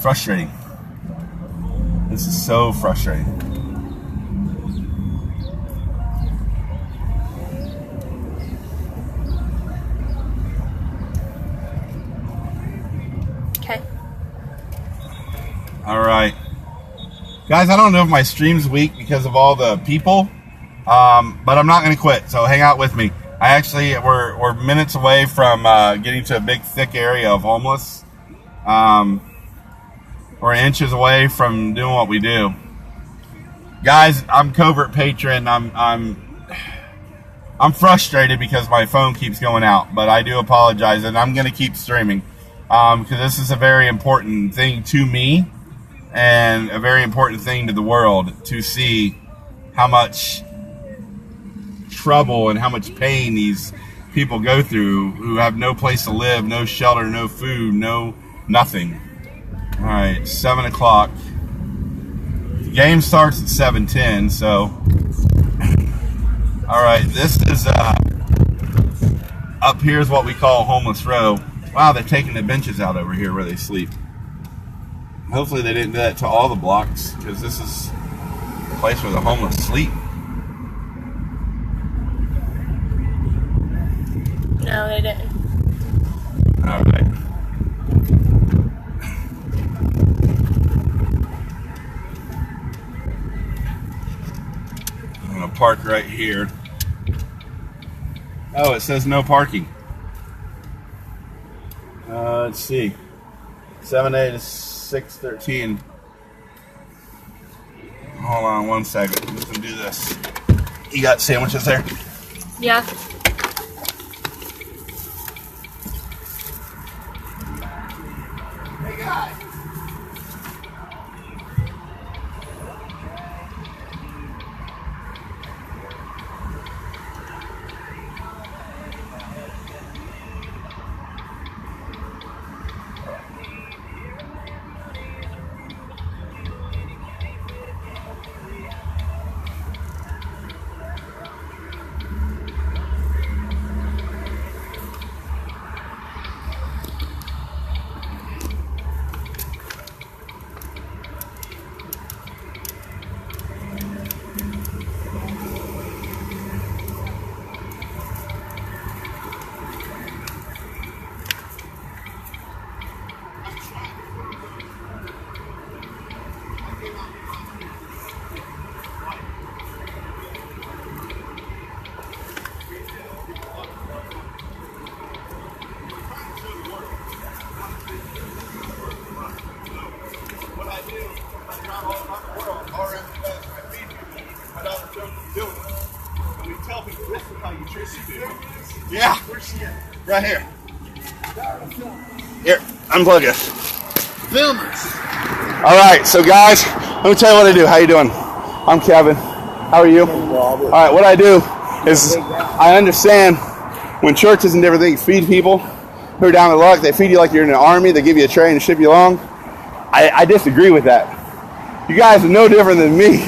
Frustrating. This is so frustrating. Okay. All right. Guys, I don't know if my stream's weak because of all the people, but I'm not going to quit, so hang out with me. We're minutes away from getting to a big, thick area of homeless. We're inches away from doing what we do. Guys, I'm covert patron. I'm frustrated because my phone keeps going out, but I do apologize, and I'm going to keep streaming because this is a very important thing to me and a very important thing to the world to see how much trouble and how much pain these people go through who have no place to live, no shelter, no food, no nothing. All right, 7 o'clock. The game starts at 7:10, so all right, this is up here is what we call Homeless Row. Wow, they're taking the benches out over here where they sleep. Hopefully they didn't do that to all the blocks, because this is the place where the homeless sleep. No, they didn't. All right. I'm going to park right here. Oh, it says no parking. Let's see. 7A to 613. Hold on one second. I'm just going to do this. You got sandwiches there? Yeah. Hey, guys. Yeah, right here. Here, unplug it. Filmers. All right, so guys, let me tell you what I do. How you doing? I'm Kevin. How are you? All right, what I do is I understand when churches and different things feed people who are down the luck, they feed you like you're in the army, they give you a tray and ship you along. I disagree with that. You guys are no different than me.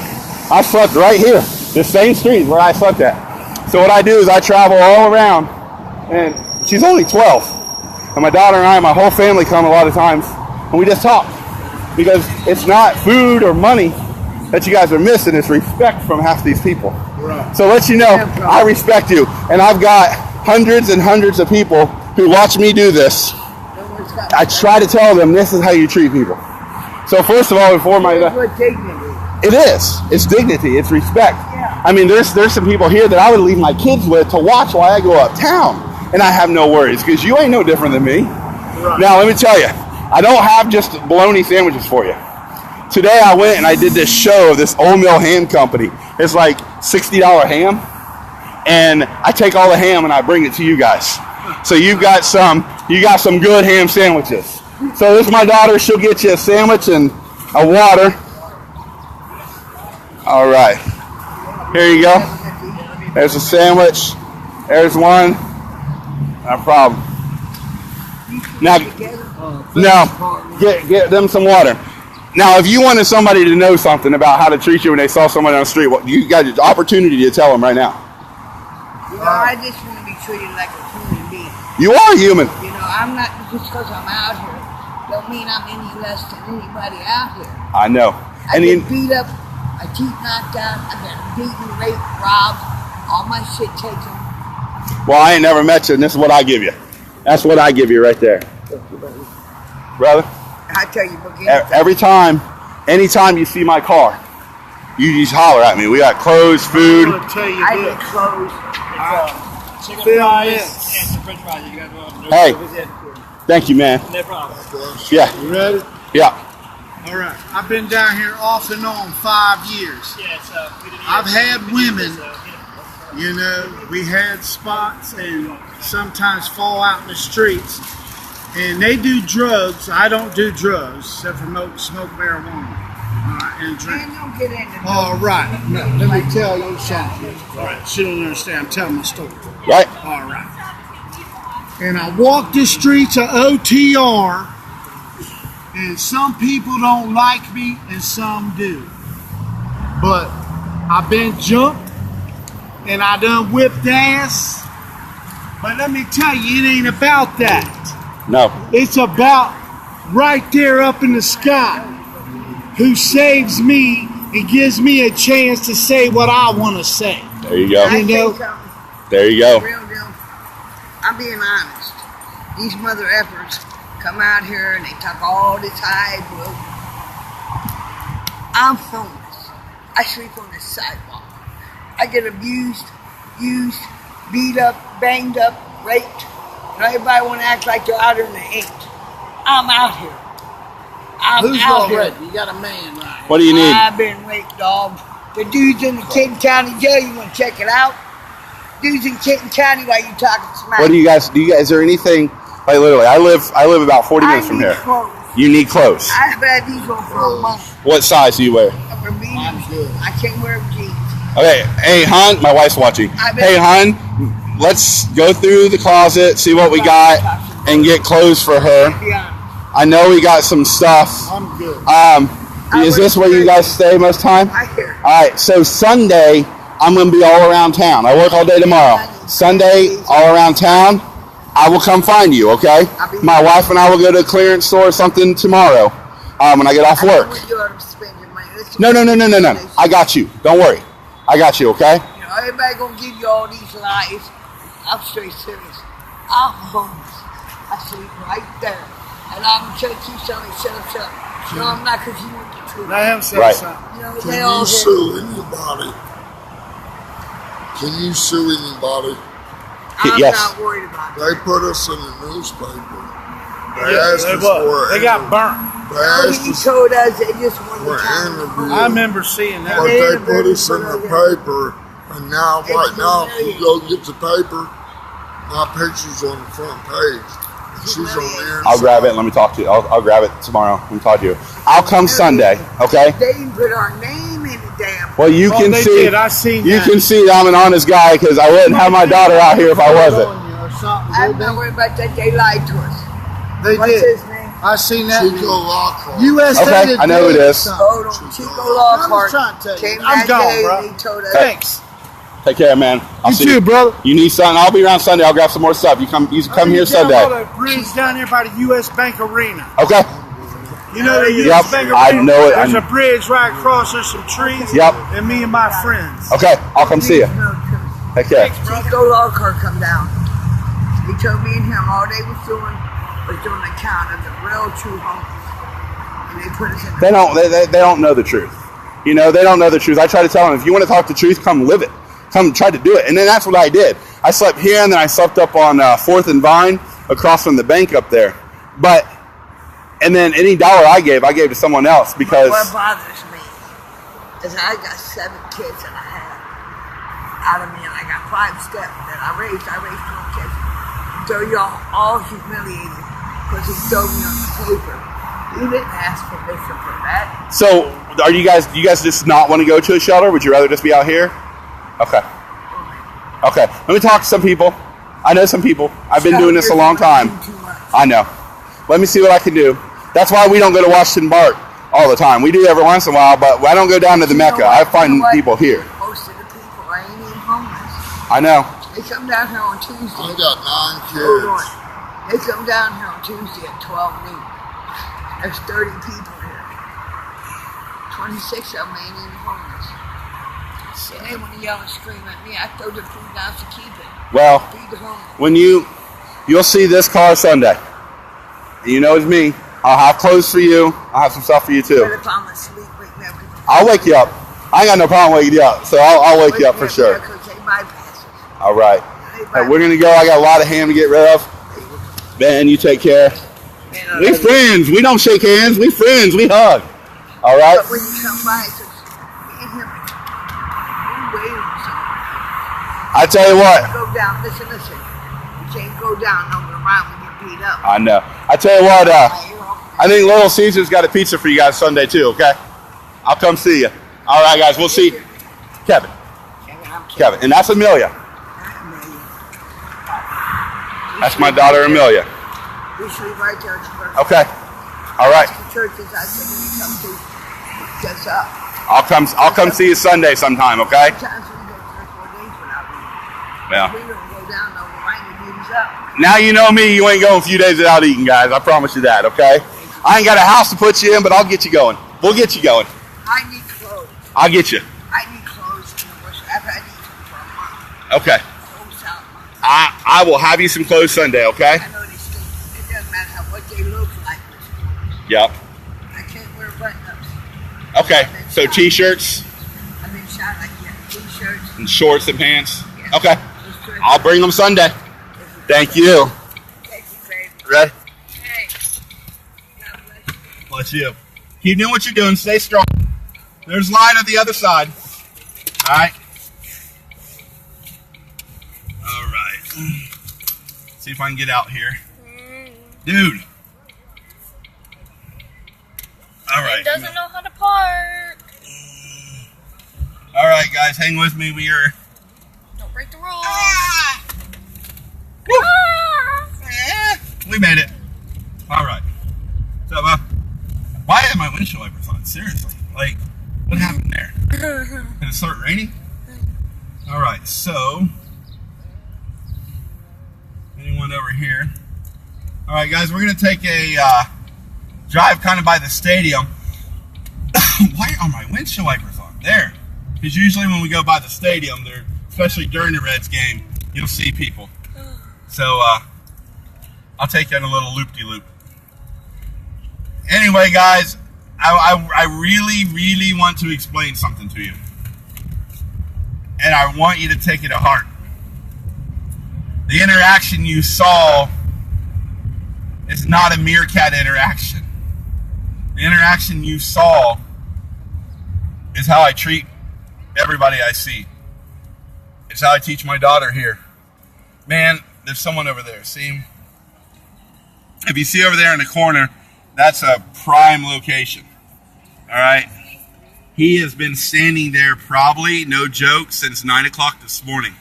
I slept right here, the same street where I slept at. So what I do is I travel all around, and she's only 12. And my daughter and I, my whole family come a lot of times, and we just talk. Because it's not food or money that you guys are missing, it's respect from half these people. Right. So let you know, I respect you. And I've got hundreds and hundreds of people who watch me do this. I try to tell them this is how you treat people. So first of all, before my... It is. It's dignity. It's respect. Yeah. I mean, there's some people here that I would leave my kids with to watch while I go uptown. And I have no worries, because you ain't no different than me. Right. Now, let me tell you, I don't have just bologna sandwiches for you. Today, I went and I did this show of this Old Mill Ham Company. It's like $60 ham. And I take all the ham and I bring it to you guys. So you got some good ham sandwiches. So this is my daughter. She'll get you a sandwich and a water. All right. Here you go. There's a sandwich. There's one. No problem. Now, get them some water. Now, if you wanted somebody to know something about how to treat you when they saw somebody on the street, you got the opportunity to tell them right now. Well, I just want to be treated like a human being. You are human. You know, I'm not just because I'm out here. don't mean I'm any less than anybody out here. I know. I've been beat up, my teeth knocked out, I've been beaten, raped, robbed, all my shit taken. Well, I ain't never met you, and this is what I give you. That's what I give you right there. Brother, I tell you, every time, anytime you see my car, you just holler at me. We got clothes, food. I get clothes. Hey, thank you, man. No problem. Yeah. You ready? Yeah. All right. I've been down here off and on 5 years. Yeah, so I've had women, you know, we had spots and sometimes fall out in the streets. And they do drugs. I don't do drugs except for smoke marijuana. And drink. Man, don't get into All right. Now, let me tell you something. All right. She don't understand. I'm telling my story. Right. All right. And I walk the streets of OTR, and some people don't like me, and some do. But I've been jumped, and I done whipped ass. But let me tell you, it ain't about that. No. It's about right there up in the sky, who saves me and gives me a chance to say what I want to say. There you go. You know? There you go. Real deal. I'm being honest. These mother effers come out here and they talk all this high blow. I'm homeless. I sleep on the sidewalk. I get abused, used, beat up, banged up, raped. And everybody want to act like they're out here and they ain't. I'm out here. Who's all ready? You got a man right here. What do you need? I've been raped, dog. The dude's in the Kenton County jail. You want to check it out? Dude's in Kenton County while you talking smack. What do you guys? Is there anything? Like literally, I live about 40 minutes from here. Clothes. You need clothes. I've had these on for a month. What size do you wear? For me, I can't wear jeans. Okay. Hey, hon. My wife's watching. Hey, hon. Let's go through the closet, see what we got, and get clothes for her. I know we got some stuff. I'm good. Is this where you guys stay most time? I hear. All right. So Sunday, I'm gonna be all around town. I work all day tomorrow. Sunday, all around town. I will come find you. Okay. My wife and I will go to a clearance store or something tomorrow. When I get off work. No. I got you. Don't worry. I got you. Okay. You know, everybody gonna give you all these lies. I'm straight serious. I'm homeless. I sleep right there. And I'm gonna tell you something. Shut up. No, I'm not, because you want the truth. Let him say Right. something. You know, Can they all you sue anybody? Can you sue anybody? I'm Yes. not worried about They that. put us in the newspaper. They Yeah, asked they us was. for They got burnt. They asked He us told us they just wanted for to an interview. I remember seeing that. But they put us in the paper, and now, right now, if you go get the paper, my picture's on the front page. She's on the inside. I'll grab it and let me talk to you. I'll grab it tomorrow and talk to you. I'll come Sunday. Okay. They didn't put our name in the damn. Well, you Oh, can they see. did. I seen You that. can see that I'm an honest guy because I wouldn't have my daughter out here if I wasn't. I'm not worried about that. They lied to us. They What's did. his name? I seen that. Chico Lockhart. USA Okay, did I know who it is. something. Hold on. Chico Lockhart trying to tell you. came I'm that gone, day bro. and they told us. Thanks. Take care, man. I'll You see too, brother. You need something? I'll be around Sunday. I'll grab some more stuff. You come here Sunday. Down by the bridge down there by the U.S. Bank Arena. Okay. You know the Yep, U.S. Bank Arena? I know it. There's a bridge right across. There's some trees. Yep. And me and my friends. Okay. I'll come see you. Take care. Chico Lockhart come down. He told me and him all they was doing the count of the real true homeless. And they put us in the They don't know the truth. You know, they don't know the truth. I try to tell them, if you want to talk the truth, come live it. Come try to do it. And then that's what I did. I slept here, and then I slept up on 4th and Vine across from the bank up there. And then any dollar I gave to someone else because... What bothers me is I got 7 kids that I had out of me, and I got 5 steps that I raised 4 kids. So y'all all humiliated because he told me on the paper. You didn't ask permission for that. So, do you guys just not want to go to a shelter? Would you rather just be out here? Okay. Okay. Let me talk to some people. I know some people. I've been doing this a long time. I know. Let me see what I can do. That's why we don't go to Washington Park all the time. We do every once in a while, but I don't go down to the Mecca. I find people here. Most of the people ain't even homeless. I know. They come down here on Tuesday. I got 9 Hold kids. on. They come down here on Tuesday at 12 noon. There's 30 people here. 26 of them ain't even homeless. And they want to yell and scream at me. I throw the food down to keep it. Well, Feed the homeless. when you'll see this car Sunday. You know it's me. I'll have clothes for you. I'll have some stuff for you But too. if I'm asleep, wake me up. I'll wake you up. I ain't got no problem waking you up, so I'll wake you up for sure. Because they bypass us. All right. They Hey, bypass we're gonna go. I got a lot of ham to get rid of. Ben, you take care. Man, I We love you. friends. We don't shake hands. We friends. We hug. All right. But when you come by, it's just, me and him, we waiting for something. I tell you what. Go down, listen. You can't go down over the round when you beat up. I know. I tell you what. I think Little Caesar's got a pizza for you guys Sunday too. Okay. I'll come see you. All right, guys. We'll see. Kevin. Kevin, and that's Amelia. That's my daughter Amelia. We should be right there at the church. Okay. All right. The churches I said when you come to just up. I'll come see you Sunday sometime. Okay. Sometimes we go 3 or 4 days without eating. Yeah. We don't go down no line and beat us up. Now you know me. You ain't going a few days without eating, guys. I promise you that. Okay. I ain't got a house to put you in, but I'll get you going. We'll get you going. I need clothes. I'll get you. I need clothes in the bush. I need them for a month. Okay. Clothes out month. I will have you some clothes Sunday. Okay. I know they stink. It doesn't matter what they look like. Yep. I can't wear button-ups. Okay. So t-shirts I've been shot like that. T-shirts. and shorts and pants. Yeah. Okay. Those shirts. I'll bring them Sunday. Thank you. Thank you, baby. Ready? Hey. God bless you. Bless you. Keep doing what you're doing. Stay strong. There's line at the other side. All right. All right. See if I can get out here. Dude. All right. It doesn't know how to park. All right, guys. Hang with me. We are... Don't break the rules. Woo. Ah! We made it. All right. So, why had my windshield wipers on? Seriously. Like, what happened there? Did it start raining? All right. So, anyone over here? All right, guys. We're going to take a drive kind of by the stadium. Why are my windshield wipers on? There. Because usually when we go by the stadium, they're, especially during the Reds game, you'll see people. So, I'll take you on a little loop-de-loop. Anyway, guys, I really, really want to explain something to you. And I want you to take it to heart. The interaction you saw is not a meerkat interaction. The interaction you saw is how I treat everybody I see. It's how I teach my daughter here. Man, there's someone over there. See him? If you see over there in the corner, that's a prime location. All right? He has been standing there probably, no joke, since 9 o'clock this morning.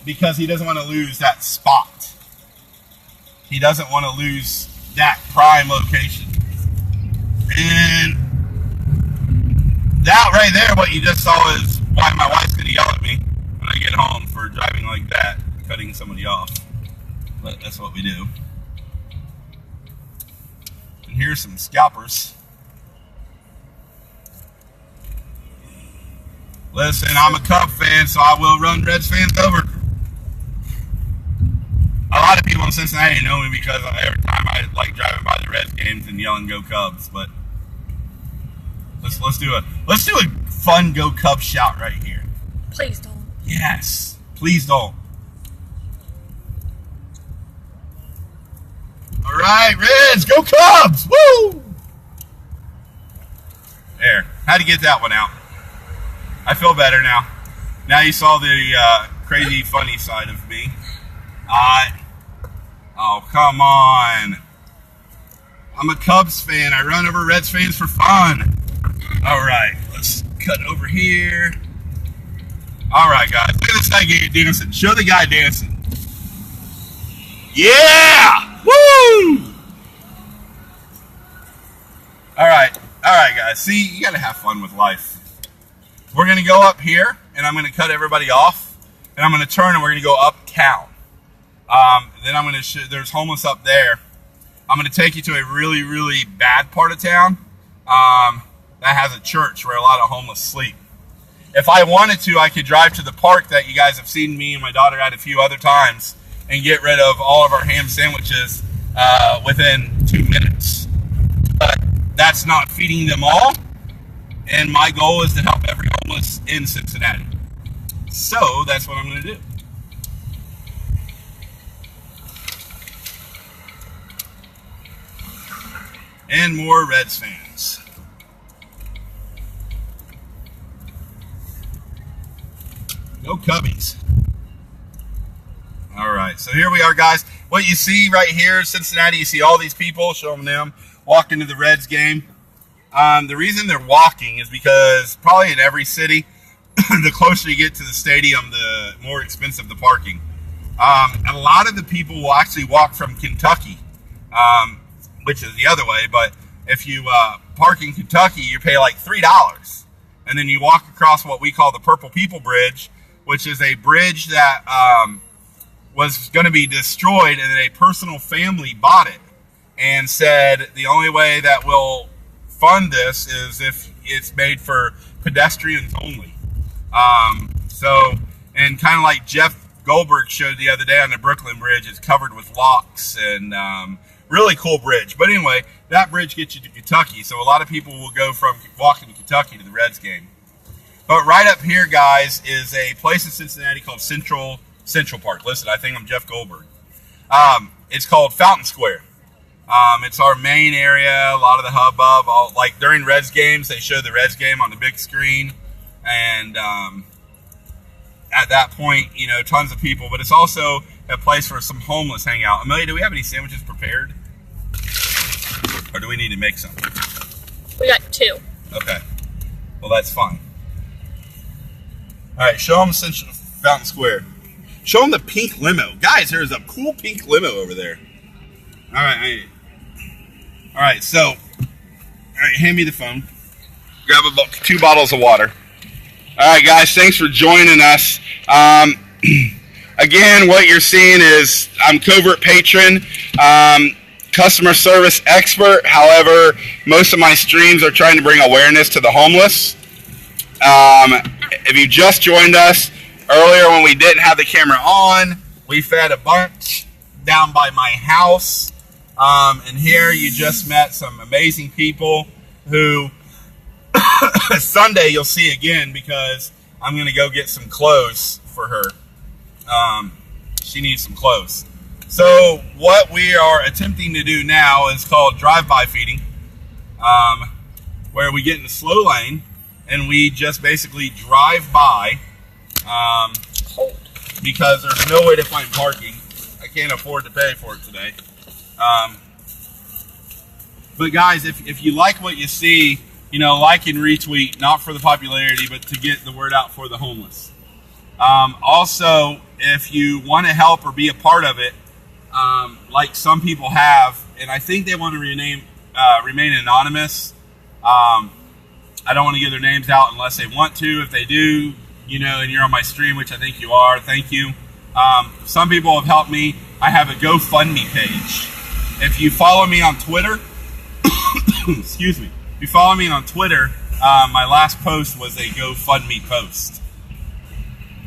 Because he doesn't want to lose that spot. He doesn't want to lose that prime location. And that right there, what you just saw, is why my wife's going to yell at me when I get home for driving like that, cutting somebody off. But that's what we do. And here's some scalpers. Listen, I'm a Cub fan, so I will run Reds fans over. A lot of people in Cincinnati know me because every time I like driving by the Reds games and yelling "Go Cubs." But let's do a fun "Go Cubs" shout right here. Please don't. Yes, please don't. All right, Reds, go Cubs! Woo! There, had to get that one out. I feel better now. Now you saw the crazy, funny side of me. Oh, come on. I'm a Cubs fan. I run over Reds fans for fun. All right, let's cut over here. All right, guys. Look at this guy dancing. Show the guy dancing. Yeah! Woo! All right, guys. See, you got to have fun with life. We're going to go up here, and I'm going to cut everybody off, and I'm going to turn, and we're going to go uptown. Then I'm going to there's homeless up there. I'm going to take you to a really, really bad part of town that has a church where a lot of homeless sleep. If I wanted to, I could drive to the park that you guys have seen me and my daughter at a few other times and get rid of all of our ham sandwiches within 2 minutes. But that's not feeding them all. And my goal is to help every homeless in Cincinnati. So that's what I'm going to do. And more Reds fans. Go Cubbies. All right, so here we are, guys. What you see right here, Cincinnati, you see all these people, showing them, walk into the Reds game. The reason they're walking is because probably in every city, the closer you get to the stadium, the more expensive the parking. A lot of the people will actually walk from Kentucky, which is the other way, but if you park in Kentucky, you pay like $3. And then you walk across what we call the Purple People Bridge, which is a bridge that was going to be destroyed, and then a personal family bought it and said the only way that we'll fund this is if it's made for pedestrians only. And kind of like Jeff Goldberg showed the other day on the Brooklyn Bridge, it's covered with locks and really cool bridge. But anyway, that bridge gets you to Kentucky, so a lot of people will go from walking to Kentucky to the Reds game. But right up here, guys, is a place in Cincinnati called Central Park. Listen, I think I'm Jeff Goldberg. It's called Fountain Square. It's our main area, a lot of the hubbub. Like during Reds games, they show the Reds game on the big screen. And at that point, you know, tons of people. But it's also a place where some homeless hang out. Amelia, do we have any sandwiches prepared? Or do we need to make some? We got 2. Okay. Well, that's fine. All right, show them Central Fountain Square. Show them the pink limo. Guys, there's a cool pink limo over there. All right, so, hand me the phone. Grab about 2 bottles of water. All right, guys, thanks for joining us. Again, what you're seeing is I'm covert patron, customer service expert. However, most of my streams are trying to bring awareness to the homeless. If you just joined us, earlier when we didn't have the camera on, we fed a bunch down by my house. And here you just met some amazing people who Sunday you'll see again because I'm going to go get some clothes for her. She needs some clothes. So what we are attempting to do now is called drive-by feeding, where we get in the slow lane and we just basically drive by because there's no way to find parking. I can't afford to pay for it today. But guys, if you like what you see, you know, like and retweet, not for the popularity, but to get the word out for the homeless. Also, if you want to help or be a part of it, like some people have, and I think they want to remain anonymous. I don't want to give their names out unless they want to. If they do, you know, and you're on my stream, which I think you are, thank you. Some people have helped me. I have a GoFundMe page. If you follow me on Twitter, excuse me, if you follow me on Twitter, my last post was a GoFundMe post.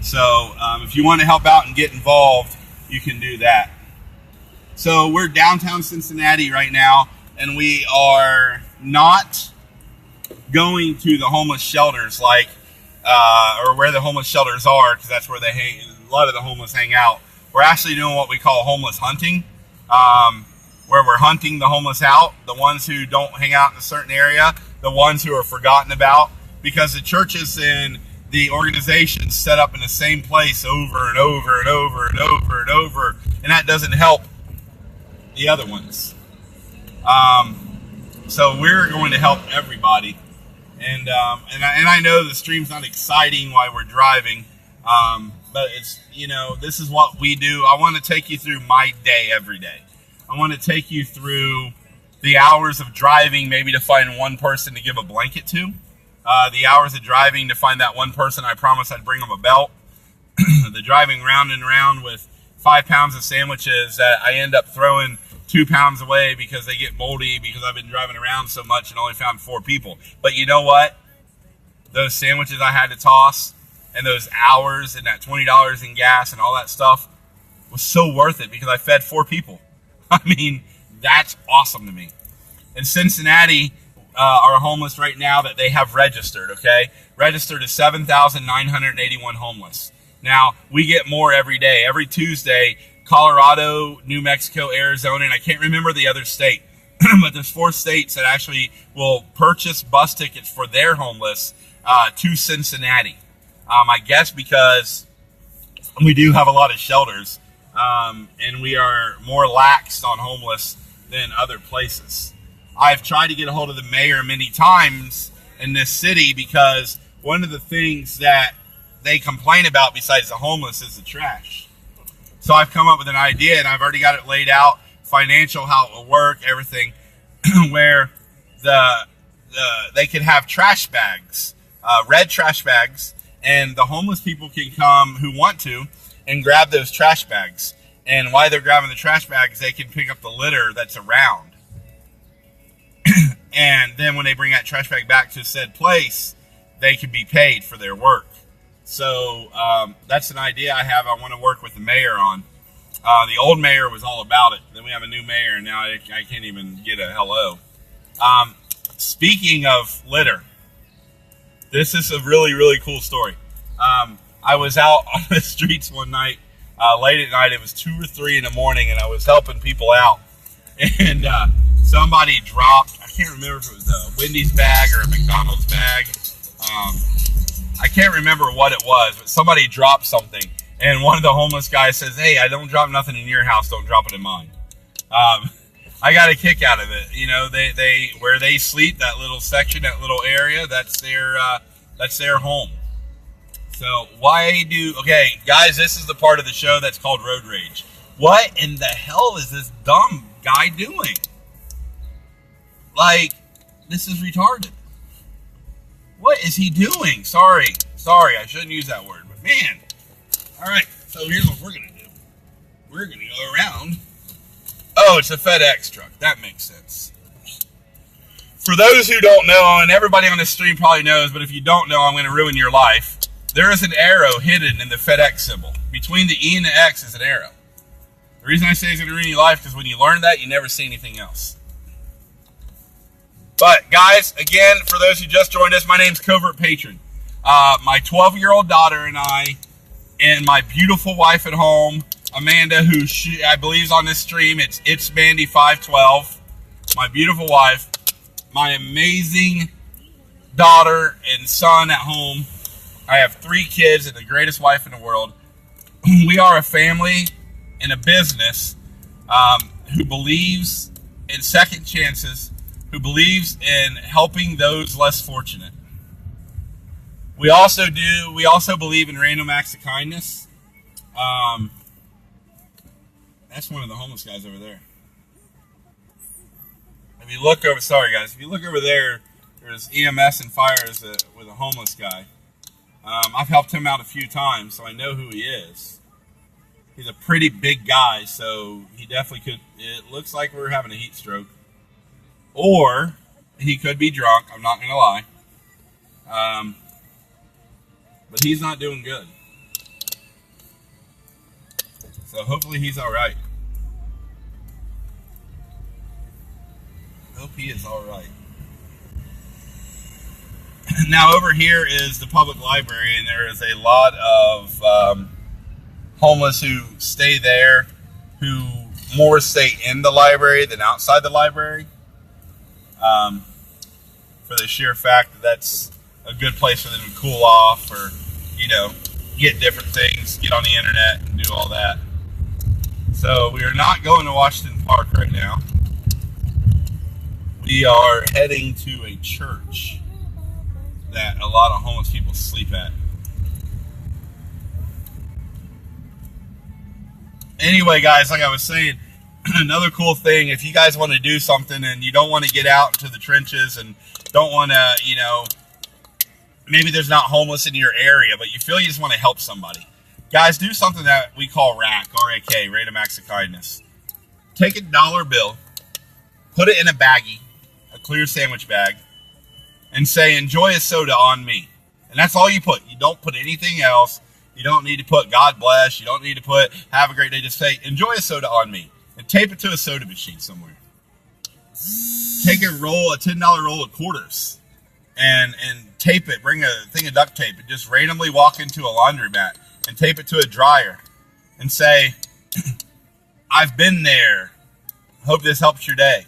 So if you want to help out and get involved, you can do that. So we're downtown Cincinnati right now, and we are not going to the homeless shelters like, or where the homeless shelters are, because that's where a lot of the homeless hang out. We're actually doing what we call homeless hunting, where we're hunting the homeless out, the ones who don't hang out in a certain area, the ones who are forgotten about, because the churches and the organizations set up in the same place over and over and over and over and over, and that doesn't help the other ones. So we're going to help everybody, and I know the stream's not exciting while we're driving, but it's, you know, this is what we do. I want to take you through my day every day. I want to take you through the hours of driving, maybe to find one person to give a blanket to. The hours of driving to find that one person I promised I'd bring them a belt. The driving round and round with 5 pounds of sandwiches that I end up throwing 2 pounds away because they get moldy because I've been driving around so much and only found 4 people. But you know what? Those sandwiches I had to toss and those hours and that $20 in gas and all that stuff was so worth it because I fed 4 people. I mean, that's awesome to me. In Cincinnati, are homeless right now that they have registered, okay? Registered is 7,981 homeless. Now, we get more every day. Every Tuesday, Colorado, New Mexico, Arizona, and I can't remember the other state, but there's 4 states that actually will purchase bus tickets for their homeless to Cincinnati. I guess because we do have a lot of shelters, and we are more laxed on homeless than other places. I've tried to get a hold of the mayor many times in this city because one of the things that they complain about besides the homeless is the trash. So I've come up with an idea, and I've already got it laid out, financial, how it will work, everything, where they can have trash bags, red trash bags, and the homeless people can come who want to and grab those trash bags. And while they're grabbing the trash bags, they can pick up the litter that's around. And then when they bring that trash bag back to said place, they can be paid for their work. So that's an idea I have. I want to work with the mayor on. The old mayor was all about it. Then we have a new mayor, and now I can't even get a hello. Speaking of litter, this is a really, really cool story. I was out on the streets one night, late at night. It was 2 or 3 in the morning, and I was helping people out. And somebody dropped, I can't remember if it was a Wendy's bag or a McDonald's bag. I can't remember what it was, but somebody dropped something. And one of the homeless guys says, "Hey, I don't drop nothing in your house, don't drop it in mine." I got a kick out of it. You know, they where they sleep, that little section, that little area, that's their home. So okay, guys, this is the part of the show that's called Road Rage. What in the hell is this dumb guy doing? Like, this is retarded. What is he doing? Sorry, I shouldn't use that word, but man. All right, so here's what we're going to do. We're going to go around. Oh, it's a FedEx truck. That makes sense. For those who don't know, and everybody on this stream probably knows, but if you don't know, I'm going to ruin your life. There is an arrow hidden in the FedEx symbol. Between the E and the X is an arrow. The reason I say it's going to ruin your life is when you learn that, you never see anything else. But, guys, again, for those who just joined us, my name's Covert Patron. My 12-year-old daughter and I, and my beautiful wife at home, Amanda, who I believe is on this stream, it's Mandy 512, my beautiful wife, my amazing daughter and son at home. I have 3 kids and the greatest wife in the world. We are a family and a business who believes in second chances, who believes in helping those less fortunate. We also believe in random acts of kindness. That's one of the homeless guys over there. If you look over, sorry guys, if you look over there, there's EMS and fire with a homeless guy. I've helped him out a few times, so I know who he is. He's a pretty big guy, so he definitely could. It looks like we're having a heat stroke. Or he could be drunk, I'm not going to lie. But he's not doing good. So hopefully he's alright. Hope he is alright. Now over here is the public library, and there is a lot of homeless who stay there, who more stay in the library than outside the library. For the sheer fact that that's a good place for them to cool off or, get different things, get on the internet and do all that. So we are not going to Washington Park right now. We are heading to a church that a lot of homeless people sleep at. Anyway, guys, like I was saying, another cool thing, if you guys want to do something and you don't want to get out into the trenches and don't want to, maybe there's not homeless in your area, but you feel you just want to help somebody. Guys, do something that we call RAC, R-A-K, Random Acts of Kindness. take a dollar bill, put it in a baggie, a clear sandwich bag, and say, enjoy a soda on me. And that's all you put. You don't put anything else. You don't need to put God bless. You don't need to put have a great day. Just say, enjoy a soda on me. And tape it to a soda machine somewhere. Take a $10 roll of quarters and tape it. Bring a thing of duct tape and just randomly walk into a laundromat and tape it to a dryer and say, I've been there. Hope this helps your day.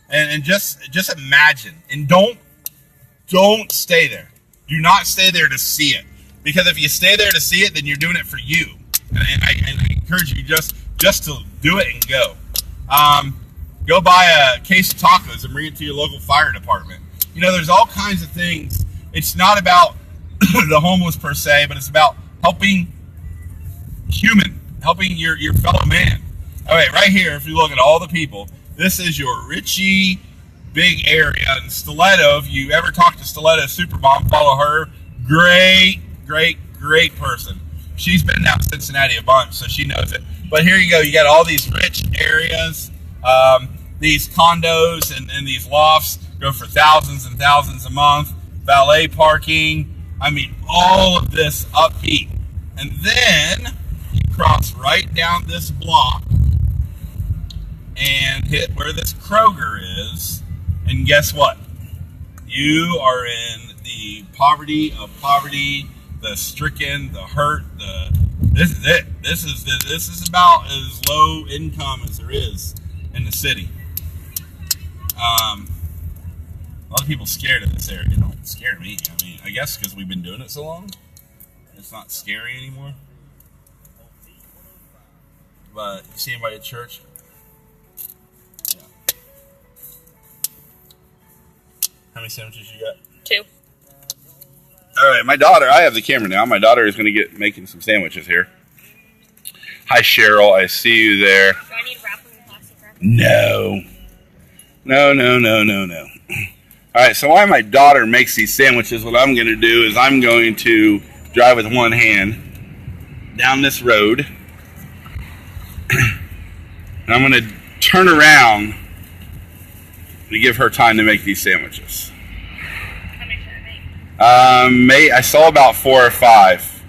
And just imagine. And don't stay there. Do not stay there to see it. Because if you stay there to see it, then you're doing it for you. And I encourage you just to do it and go. Go buy a case of tacos and bring it to your local fire department. You know, there's all kinds of things. It's not about the homeless per se, but it's about helping your fellow man. All right, right here, if you look at all the people, this is your Richie big area. And Stiletto, if you ever talk to Stiletto Supermom, follow her. Great person. She's been down to Cincinnati a bunch, so she knows it. But here you go. You got all these rich areas. These condos and these lofts go for thousands and thousands a month. Valet parking. I mean, all of this upbeat. And then you cross right down this block and hit where this Kroger is. And guess what? You are in the poverty of poverty, the stricken, the hurt. This is it. This is about as low income as there is in the city. A lot of people scared of this area. It don't scare me. I mean, I guess because we've been doing it so long, it's not scary anymore. But you see anybody at church? Yeah. How many sandwiches you got? 2. All right, my daughter. I have the camera now. My daughter is going to get making some sandwiches here. Hi, Cheryl. I see you there. Do I need wrap them in plastic wrap? No. All right, so while my daughter makes these sandwiches, what I'm going to do is I'm going to drive with one hand down this road. And I'm going to turn around to give her time to make these sandwiches. How many should I make? I saw about 4 or 5.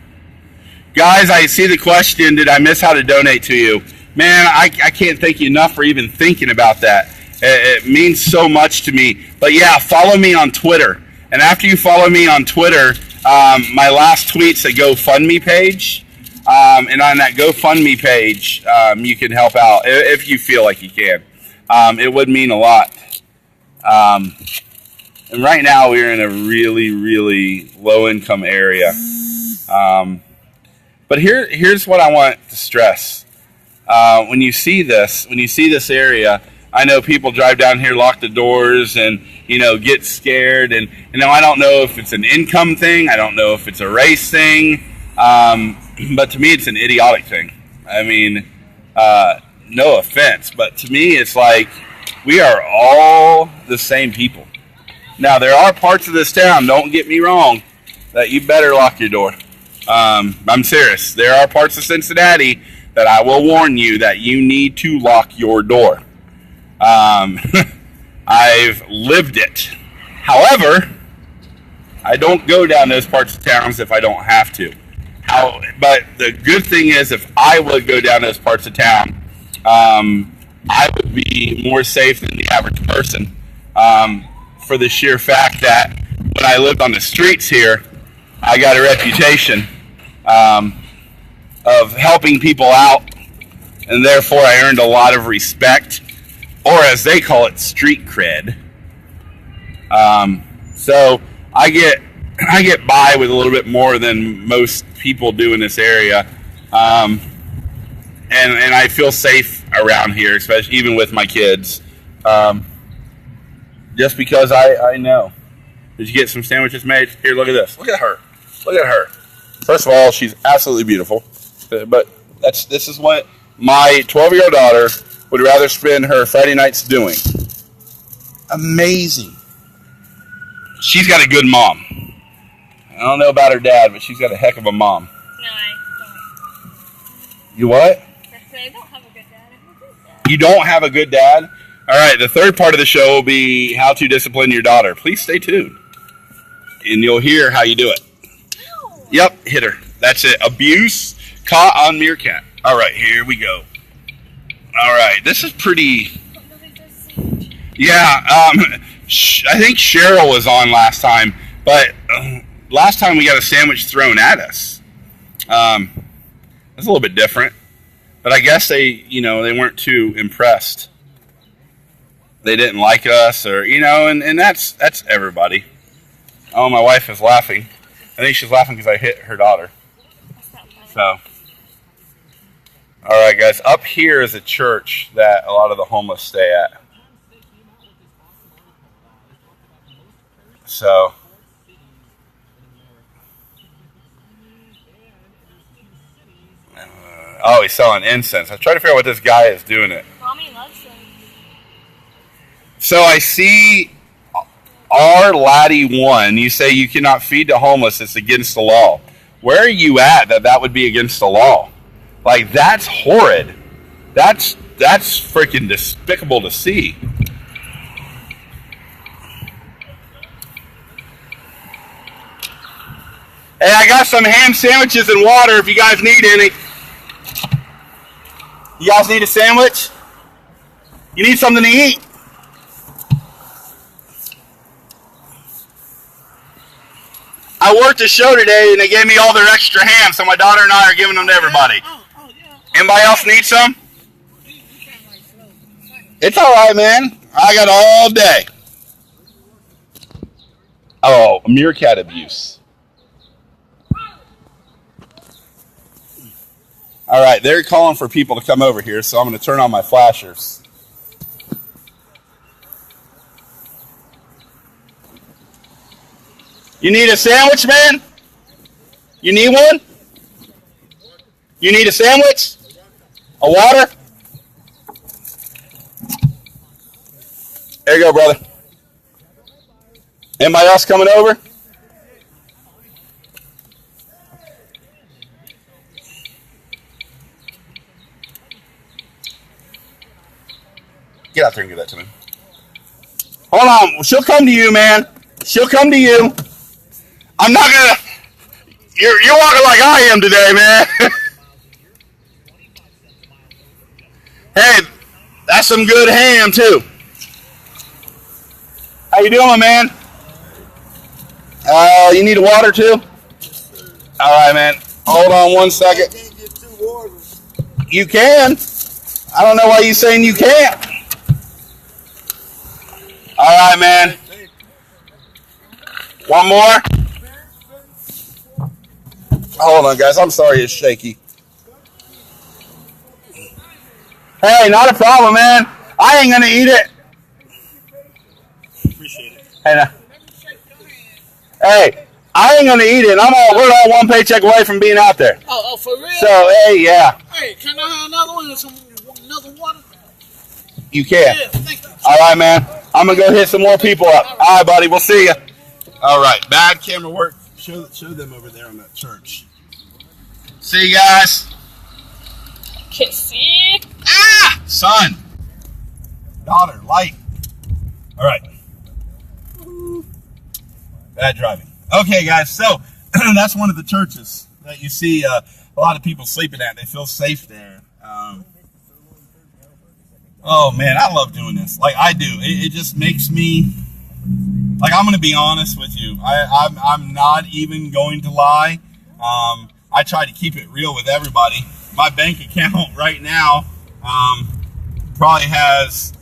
Guys, I see the question, did I miss how to donate to you? Man, I can't thank you enough for even thinking about that. It means so much to me. But yeah, follow me on Twitter. And after you follow me on Twitter, my last tweet's a GoFundMe page. And on that GoFundMe page, you can help out if you feel like you can. It would mean a lot. And right now we're in a really, really low-income area. But here's what I want to stress. When you see this area, I know people drive down here, lock the doors, and get scared. And I don't know if it's an income thing. I don't know if it's a race thing. But to me, it's an idiotic thing. I mean, no offense, but to me, it's like we are all the same people. Now, there are parts of this town, don't get me wrong, that you better lock your door. I'm serious. There are parts of Cincinnati that I will warn you that you need to lock your door. I've lived it. However, I don't go down those parts of towns if I don't have to. But the good thing is, if I would go down those parts of town, I would be more safe than the average person, for the sheer fact that when I lived on the streets here, I got a reputation of helping people out, and therefore I earned a lot of respect, or as they call it, street cred. So I get by with a little bit more than most people do in this area, and I feel safe around here, especially even with my kids, just because I know. Did you get some sandwiches made? Here, look at this. Look at her. Look at her. First of all, she's absolutely beautiful, but this is what my 12-year-old daughter would rather spend her Friday nights doing. Amazing. She's got a good mom. I don't know about her dad, but she's got a heck of a mom. No, I don't. You what? I don't have a good dad. I have a good dad. You don't have a good dad? All right, the third part of the show will be how to discipline your daughter. Please stay tuned, and you'll hear how you do it. Yep, hit her. That's it. Abuse caught on Meerkat. All right, here we go. All right, this is pretty... Yeah, I think Cheryl was on last time, but last time we got a sandwich thrown at us. It's a little bit different, but I guess they weren't too impressed. They didn't like us, or and that's everybody. Oh, my wife is laughing. I think she's laughing because I hit her daughter. So, all right, guys. Up here is a church that a lot of the homeless stay at. So, oh, he's selling incense. I'm trying to figure out what this guy is doing it. Mommy loves them. So I see R. Laddie 1. You say you cannot feed the homeless. It's against the law. Where are you at that would be against the law? Like, that's horrid. That's freaking despicable to see. Hey, I got some ham sandwiches and water if you guys need any. You guys need a sandwich? You need something to eat? I worked a show today and they gave me all their extra ham, so my daughter and I are giving them to everybody. Anybody else need some? It's all right, man. I got all day. Oh, meerkat abuse. All right, they're calling for people to come over here, so I'm going to turn on my flashers. You need a sandwich, man? You need one? You need a sandwich? A water? There you go, brother. Anybody else coming over? Get out there and give that to me. Hold on. She'll come to you, man. She'll come to you. I'm not gonna... You're walking like I am today, man. Hey, that's some good ham, too. How you doing, my man? You need a water, too? All right, man. Hold on one second. I can't get 2 waters. You can. I don't know why you're saying you can't. All right, man. One more. Hold on, guys. I'm sorry it's shaky. Hey, not a problem, man. I ain't gonna eat it. Appreciate it. Hey, now. Hey, I ain't gonna eat it. We're all one paycheck away from being out there. Oh, for real? So, hey, yeah. Hey, can I have another one? Another water? You can. Yeah, thank you. All right, man. I'm gonna go hit some more people up. All right, buddy. We'll see you. All right. Bad camera work. Show them over there on that church. See you guys. Kissy. Ah, son. Daughter, light. All right. Bad driving. Okay, guys. So that's one of the churches that you see a lot of people sleeping at. They feel safe there. Oh man, I love doing this. Like I do. It just makes me. Like I'm gonna be honest with you. I'm not even going to lie. I try to keep it real with everybody. My bank account right now probably has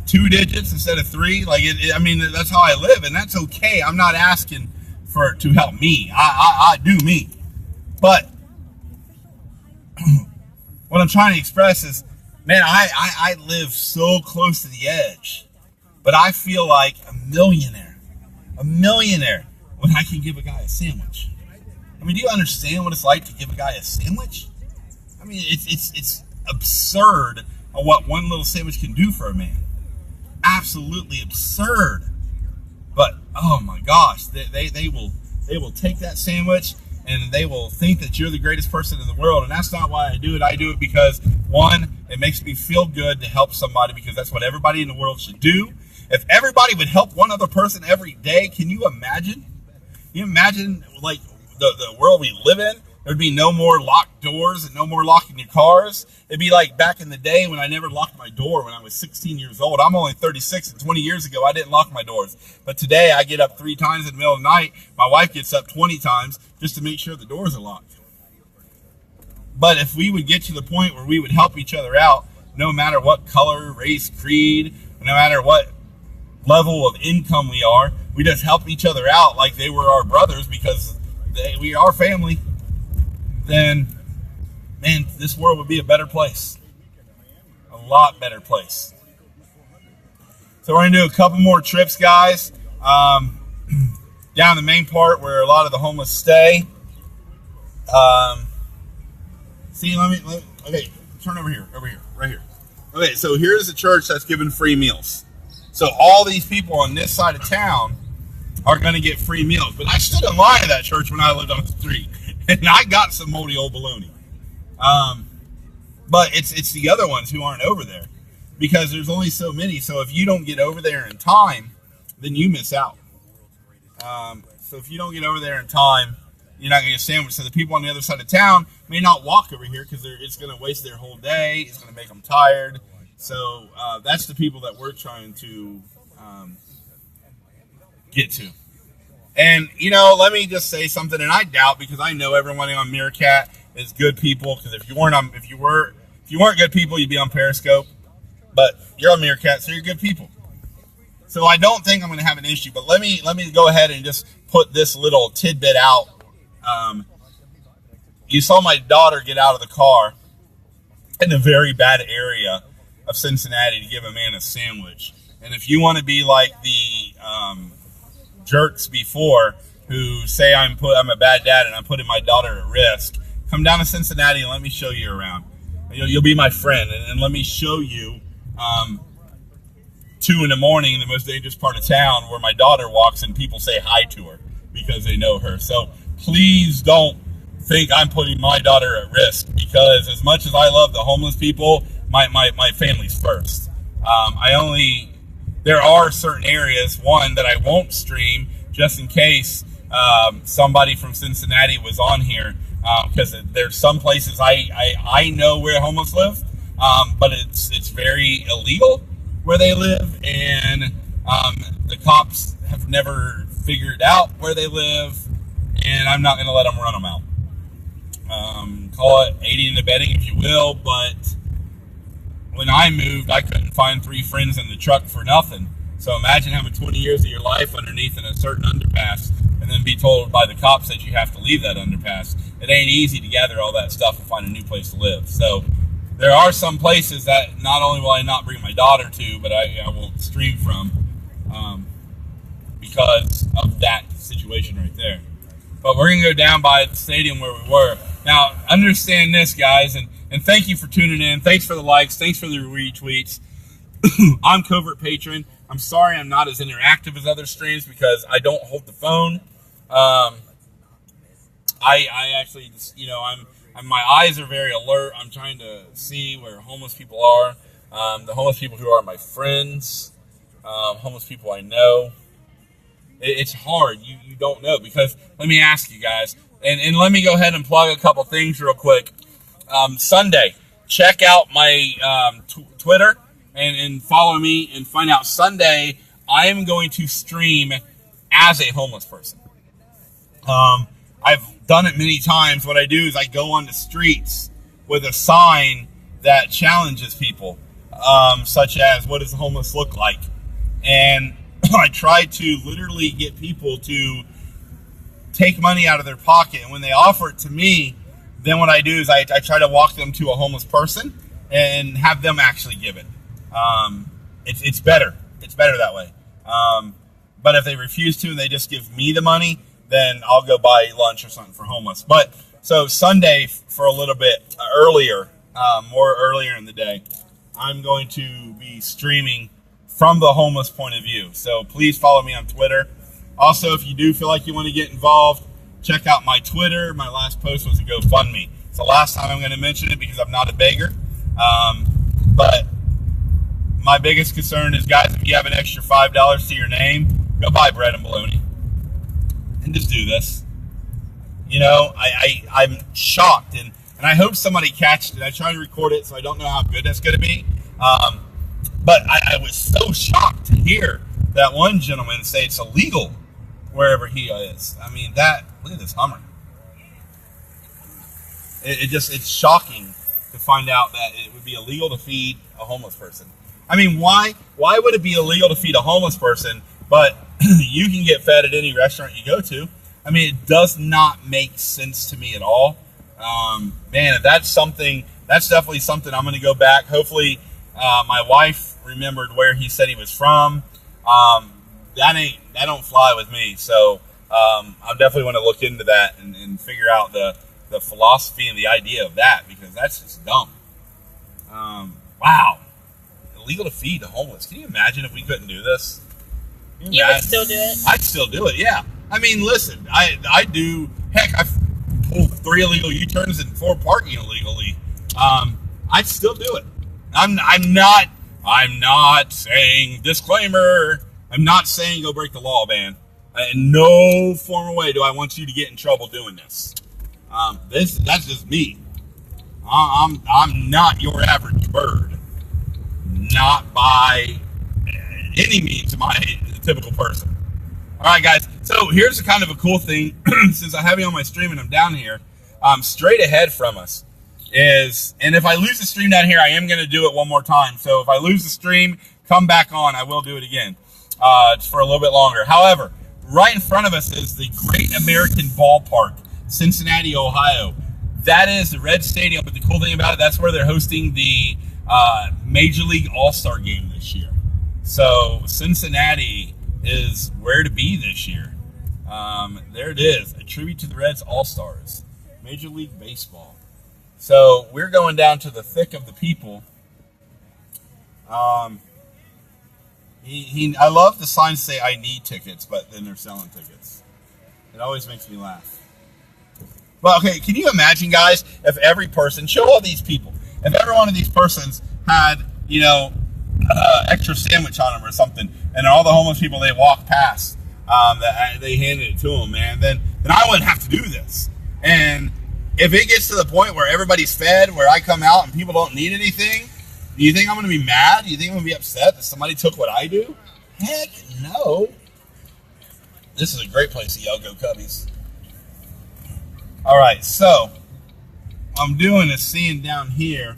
2 digits instead of 3. Like I mean, that's how I live, and that's okay. I'm not asking for it to help me. I do me. But what I'm trying to express is, man, I live so close to the edge, but I feel like a millionaire when I can give a guy a sandwich. I mean, do you understand what it's like to give a guy a sandwich? I mean, it's absurd on what one little sandwich can do for a man. Absolutely absurd. But oh my gosh, they will take that sandwich and they will think that you're the greatest person in the world. And that's not why I do it. I do it because, one, it makes me feel good to help somebody, because that's what everybody in the world should do. If everybody would help one other person every day, can you imagine? Can you imagine, like, the world we live in? There'd be no more locked doors and no more locking your cars. It'd be like back in the day when I never locked my door when I was 16 years old. I'm only 36, and 20 years ago, I didn't lock my doors. But today, I get up 3 times in the middle of the night. My wife gets up 20 times just to make sure the doors are locked. But if we would get to the point where we would help each other out, no matter what color, race, creed, no matter what level of income we are, we just help each other out like they were our brothers, because we are family, then, man, this world would be a better place. A lot better place. So we're going to do a couple more trips, guys. Down the main part where a lot of the homeless stay. Okay, turn over here, right here. Okay, so here's a church that's giving free meals. So all these people on this side of town are going to get free meals. But I stood in line at that church when I lived on the street, and I got some moldy old bologna. But it's the other ones who aren't over there, because there's only so many. So if you don't get over there in time, then you miss out. So if you don't get over there in time, you're not going to get a sandwich. So the people on the other side of town may not walk over here because it's going to waste their whole day. It's going to make them tired. So that's the people that we're trying to get to. And, let me just say something, and I doubt, because I know everyone on Meerkat is good people, because if you weren't good people, you'd be on Periscope. But you're on Meerkat, so you're good people. So I don't think I'm going to have an issue, but let me go ahead and just put this little tidbit out. You saw my daughter get out of the car in a very bad area of Cincinnati to give a man a sandwich. And if you want to be like the jerks before who say I'm a bad dad and I'm putting my daughter at risk, come down to Cincinnati and let me show you around. You'll be my friend, and let me show you 2 in the morning, the most dangerous part of town, where my daughter walks and people say hi to her because they know her. So please don't think I'm putting my daughter at risk, because as much as I love the homeless people, my family's first. There are certain areas, one, that I won't stream just in case somebody from Cincinnati was on here, because there's some places I know where homeless live, but it's very illegal where they live, and the cops have never figured out where they live, and I'm not going to let them run them out. Call it aiding and abetting if you will, but when I moved, I couldn't find 3 friends in the truck for nothing. So imagine having 20 years of your life underneath in a certain underpass and then be told by the cops that you have to leave that underpass. It ain't easy to gather all that stuff and find a new place to live. So there are some places that not only will I not bring my daughter to, but I will stream from because of that situation right there. But we're going to go down by the stadium where we were. Now, understand this, guys, and thank you for tuning in. Thanks for the likes. Thanks for the retweets. I'm Covert Patron. I'm sorry I'm not as interactive as other streams because I don't hold the phone. I actually just, my eyes are very alert. I'm trying to see where homeless people are. The homeless people who are my friends, homeless people I know. It's hard. You don't know, because let me ask you guys, and let me go ahead and plug a couple things real quick. Sunday, check out my Twitter and follow me and find out. Sunday, I am going to stream as a homeless person. I've done it many times. What I do is I go on the streets with a sign that challenges people, such as, what does the homeless look like? And I try to literally get people to take money out of their pocket. And when they offer it to me, then what I do is I try to walk them to a homeless person and have them actually give it. It's better. It's better that way. But if they refuse to and they just give me the money, then I'll go buy lunch or something for homeless. But so Sunday, for a little bit earlier, more earlier in the day, I'm going to be streaming from the homeless point of view. So please follow me on Twitter. Also, if you do feel like you want to get involved, check out my Twitter. My last post was a GoFundMe. It's the last time I'm going to mention it because I'm not a beggar. But my biggest concern is, guys, if you have an extra $5 to your name, go buy bread and bologna and just do this. You know, I'm shocked, and I hope somebody catched it. I tried to record it, so I don't know how good that's going to be. But I was so shocked to hear that one gentleman say it's illegal wherever he is. I mean, look at this Hummer. It's shocking to find out that it would be illegal to feed a homeless person. I mean, why would it be illegal to feed a homeless person, but you can get fed at any restaurant you go to? I mean, it does not make sense to me at all. Man, if that's definitely something I'm going to go back. Hopefully, my wife remembered where he said he was from. That don't fly with me. So I definitely want to look into that and figure out the philosophy and the idea of that, because that's just dumb. Wow. Illegal to feed the homeless. Can you imagine if we couldn't do this? You would still do it? I'd still do it, yeah. I mean, listen, I do, heck, I've pulled 3 illegal U-turns and 4 parking illegally. I'd still do it. I'm not saying, disclaimer, I'm not saying go break the law, man. In no form or way do I want you to get in trouble doing this. That's just me. I'm not your average bird. Not by any means am I a typical person. All right, guys. So here's kind of a cool thing. Since I have you on my stream and I'm down here, straight ahead from us is, and if I lose the stream down here, I am going to do it one more time. So if I lose the stream, come back on. I will do it again just for a little bit longer. However, right in front of us is the Great American Ballpark, Cincinnati, Ohio. That is the Red Stadium, but the cool thing about it, that's where they're hosting the Major League All-Star Game this year. So Cincinnati is where to be this year. There it is, a tribute to the Reds All-Stars, Major League Baseball. So we're going down to the thick of the people. I love the signs say I need tickets, but then they're selling tickets. It always makes me laugh. Well, okay, can you imagine, guys, if every person, show all these people, if every one of these persons had, extra sandwich on them or something, and all the homeless people they walk past, they handed it to them, man, then I wouldn't have to do this. And if it gets to the point where everybody's fed, where I come out and people don't need anything, do you think I'm going to be mad? Do you think I'm going to be upset that somebody took what I do? Heck no. This is a great place to yell, go Cubbies. All right, so I'm doing is seeing down here